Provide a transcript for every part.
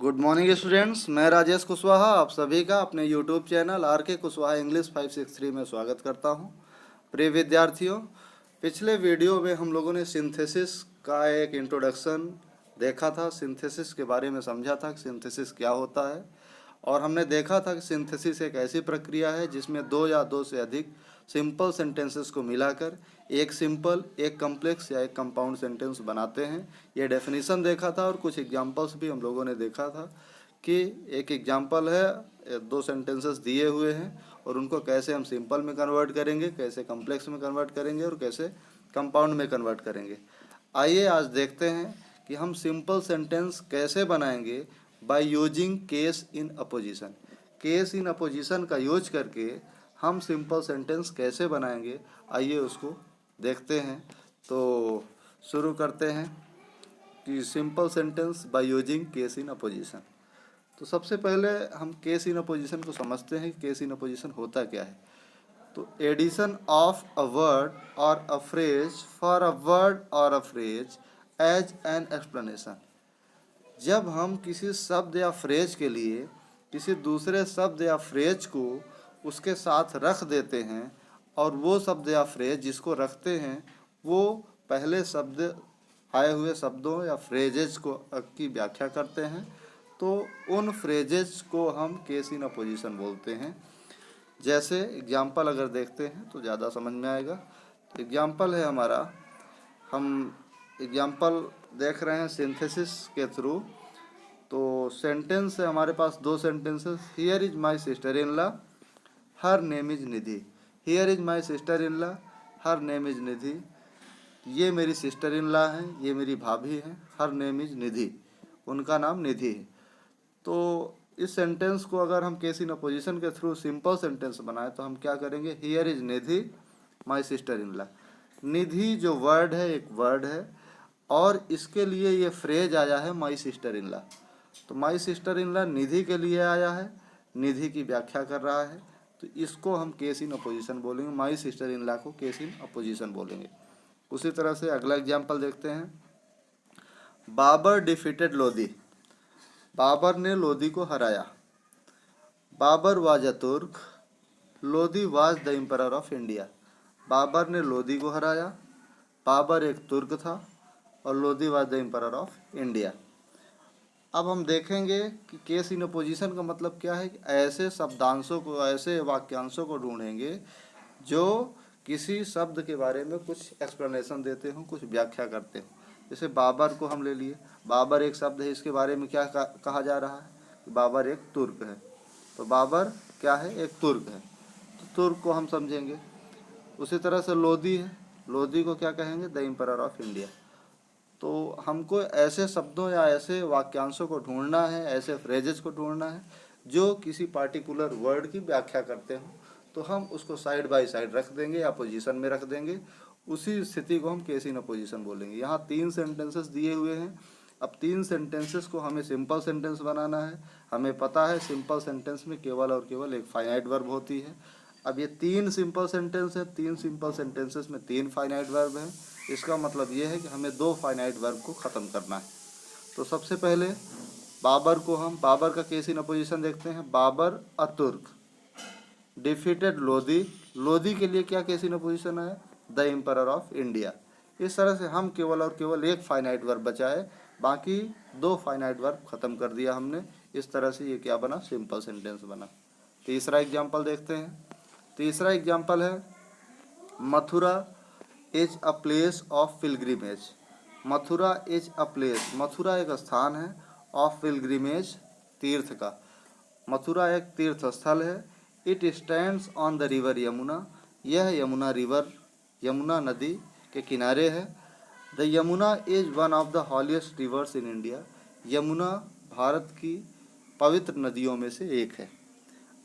Good morning students, मैं राजेश कुशवाहा आप सभी का अपने यूट्यूब चैनल आर के कुशवाहा इंग्लिश 563 में स्वागत करता हूं। प्रिय विद्यार्थियों, पिछले वीडियो में हम लोगों ने सिंथेसिस का एक इंट्रोडक्शन देखा था, सिंथेसिस के बारे में समझा था कि सिंथेसिस क्या होता है। और हमने देखा था कि सिंथेसिस एक ऐसी प्रक्रिया है जिसमें दो या दो से अधिक सिंपल सेंटेंसेस को मिलाकर एक सिंपल, एक कॉम्प्लेक्स या एक कंपाउंड सेंटेंस बनाते हैं। ये डेफिनेशन देखा था और कुछ एग्जांपल्स भी हम लोगों ने देखा था कि एक एग्जांपल है, दो सेंटेंसेस दिए हुए हैं और उनको कैसे हम सिंपल में कन्वर्ट करेंगे, कैसे कॉम्प्लेक्स में कन्वर्ट करेंगे और कैसे कंपाउंड में कन्वर्ट करेंगे। आइए आज देखते हैं कि हम सिंपल सेंटेंस कैसे बनाएंगे by using case in opposition. Case in apposition का यूज करके हम सिंपल सेंटेंस कैसे बनाएंगे, आइए उसको देखते हैं। तो शुरू करते हैं कि simple sentence by using case in opposition. तो सबसे पहले हम केस इन अपोजिशन को समझते हैं कि केस इन अपोजिशन होता क्या है। तो एडिशन ऑफ अ वर्ड और a phrase for a word और a phrase as an explanation. जब हम किसी शब्द या फ्रेज के लिए किसी दूसरे शब्द या फ्रेज को उसके साथ रख देते हैं और वो शब्द या फ्रेज जिसको रखते हैं वो पहले शब्द आए हुए शब्दों या फ्रेजेज को की व्याख्या करते हैं, तो उन फ्रेजेज को हम केस इन अपोजिशन बोलते हैं। जैसे एग्जाम्पल अगर देखते हैं तो ज़्यादा समझ में आएगा। तो एग्जाम्पल है हमारा, हम एग्जाम्पल देख रहे हैं सिंथेसिस के थ्रू। तो सेंटेंस है हमारे पास दो sentences. Here is my sister in law, her name is Nidhi. Here is my sister in law, her name is Nidhi. ये मेरी सिस्टर इन लॉ हैं, ये मेरी भाभी हैं। हर नेम इज निधि, उनका नाम निधि है। तो इस सेंटेंस को अगर हम केस इन अपोजिशन के थ्रू सिंपल सेंटेंस बनाए तो हम क्या करेंगे, here is Nidhi my sister in law. Nidhi जो वर्ड है एक वर्ड है और इसके लिए ये फ्रेज आया है माय सिस्टर इन लॉ। तो माय सिस्टर इन लॉ निधि के लिए आया है, निधि की व्याख्या कर रहा है, तो इसको हम केस इन अपोजिशन बोलेंगे। माय सिस्टर इन लॉ को केस इन अपोजिशन बोलेंगे। उसी तरह से अगला एग्जाम्पल देखते हैं। बाबर डिफीटेड लोधी, बाबर ने लोधी को हराया। Babar was a Turk, Lodi was the emperor of India. Babur ने लोधी को हराया, बाबर एक तुर्क था और Lodi was the emperor of India. अब हम देखेंगे कि केस इन अपोजिशन का मतलब क्या है कि ऐसे शब्दांशों को, ऐसे वाक्यांशों को ढूंढेंगे जो किसी शब्द के बारे में कुछ एक्सप्लेनेशन देते हों, कुछ व्याख्या करते हों। जैसे बाबर को हम ले लिए, बाबर एक शब्द है, इसके बारे में क्या कहा जा रहा है कि बाबर एक तुर्क है। तो बाबर क्या है, एक तुर्क है, तो तुर्क को हम समझेंगे। उसी तरह से लोधी है, लोधी को क्या कहेंगे, द एम्परर ऑफ इंडिया। तो हमको ऐसे शब्दों या ऐसे वाक्यांशों को ढूंढना है, ऐसे फ्रेजेस को ढूंढना है जो किसी पार्टिकुलर वर्ड की व्याख्या करते हों, तो हम उसको साइड बाय साइड रख देंगे या पोजीशन में रख देंगे। उसी स्थिति को हम केस इन अपोजिशन बोलेंगे। यहाँ तीन सेंटेंसेस दिए हुए हैं। अब तीन सेंटेंसेस को हमें सिंपल सेंटेंस बनाना है। हमें पता है सिंपल सेंटेंस में केवल और केवल एक फाइनाइट वर्ब होती है। अब ये तीन सिंपल सेंटेंस है, तीन सिंपल सेंटेंसेस में तीन फाइनाइट वर्ब हैं। इसका मतलब ये है कि हमें दो फाइनाइट वर्ब को ख़त्म करना है। तो सबसे पहले बाबर को हम, बाबर का केस इन अपोजिशन देखते हैं। बाबर अ तुर्क डिफीटेड लोधी, लोधी के लिए क्या केस इन अपोजिशन है, द एम्परर ऑफ इंडिया। इस तरह से हम केवल और केवल एक फाइनाइट वर्ब बचाए, बाकी दो फाइनाइट वर्ब खत्म कर दिया हमने। इस तरह से ये क्या बना, सिंपल सेंटेंस बना। तीसरा एग्जाम्पल देखते हैं। तीसरा एग्जाम्पल है Mathura is a place of pilgrimage. Mathura is a place, Mathura एक स्थान है, ऑफ पिलग्रिमेज तीर्थ का। मथुरा एक तीर्थ स्थल है। It stands on the river Yamuna, यह यमुना रिवर, यमुना नदी के किनारे है। The Yamuna is one of the holiest rivers in India, Yamuna Bharat की पवित्र नदियों में से एक है।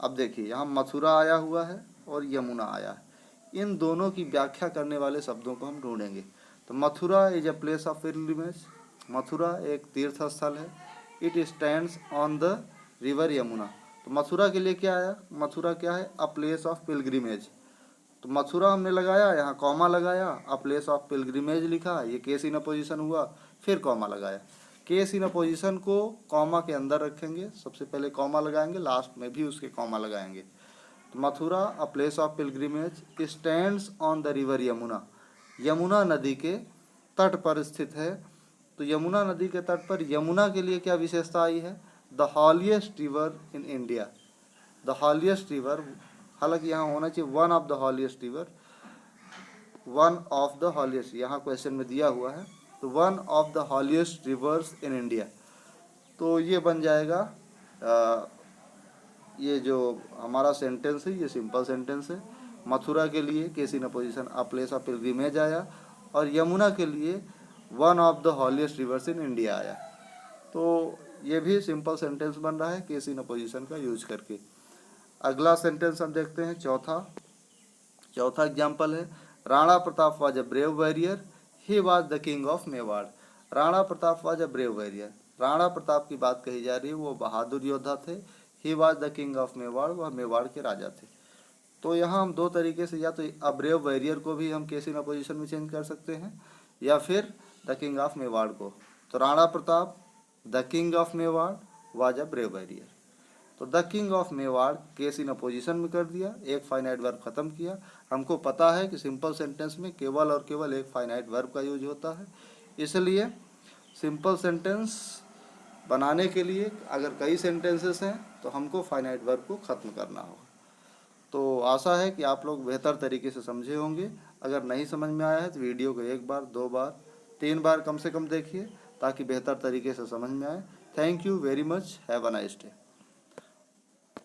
अब देखिए यहाँ मथुरा आया हुआ है और यमुना आया है, इन दोनों की व्याख्या करने वाले शब्दों को हम ढूंढेंगे। तो Mathura is a place of pilgrimage, Mathura एक तीर्थ स्थल है। It stands on the river Yamuna, तो मथुरा के लिए क्या आया, मथुरा क्या है, अ प्लेस ऑफ पिलग्रिमेज। तो मथुरा हमने लगाया, यहाँ कॉमा लगाया, अ प्लेस ऑफ पिलग्रिमेज लिखा, ये केस इन अपोजिशन हुआ, फिर कॉमा लगाया। केस इन अपोजिशन को कॉमा के अंदर रखेंगे, सबसे पहले कॉमा लगाएंगे, लास्ट में भी उसके कॉमा लगाएंगे। तो मथुरा अ place of pilgrimage stands on the river Yamuna, Yamuna नदी के तट पर स्थित है। तो यमुना नदी के तट पर यमुना के लिए क्या विशेषता आई है? The holiest river in India, the holiest river, हालांकि यहाँ होना चाहिए one of the holiest river, one of the holiest, यहाँ क्वेश्चन में दिया हुआ है, तो one of the holiest rivers in India. तो ये बन जाएगा ये जो हमारा सेंटेंस है ये सिंपल सेंटेंस है। मथुरा के लिए case in apposition a place of pilgrimage आया, और यमुना के लिए one of the holiest rivers in India आया। तो ये भी सिंपल सेंटेंस बन रहा है केस इन अपोजिशन का यूज करके। अगला सेंटेंस हम देखते हैं, चौथा एग्जाम्पल है, Rana Pratap was a brave warrior, he was the king of Mewar. Rana Pratap was a brave warrior, Rana Pratap की बात कही जा रही है, वो बहादुर योद्धा थे। ही was the king of Mewar, वह मेवाड़ के राजा थे। तो यहाँ हम दो तरीके से, या तो अ ब्रेव वॉरियर को भी हम केस इन अपोजिशन में चेंज कर सकते हैं, या फिर द किंग ऑफ मेवाड़ को। तो Rana Pratap the king of Mewar was a brave warrior. तो the king of Mewar case in apposition में कर दिया, एक फाइनाइट वर्ब खत्म किया। हमको पता है कि सिंपल सेंटेंस में केवल और केवल एक फाइनाइट वर्ब का यूज होता है, इसलिए सिंपल सेंटेंस बनाने के लिए अगर कई सेंटेंसेस हैं तो हमको फाइनाइट वर्ब को ख़त्म करना होगा। तो आशा है कि आप लोग बेहतर तरीके से समझे होंगे। अगर नहीं समझ में आया है तो वीडियो को एक बार, दो बार, 3 बार कम से कम देखिए, ताकि बेहतर तरीके से समझ में आए। Thank you very much, have a nice day.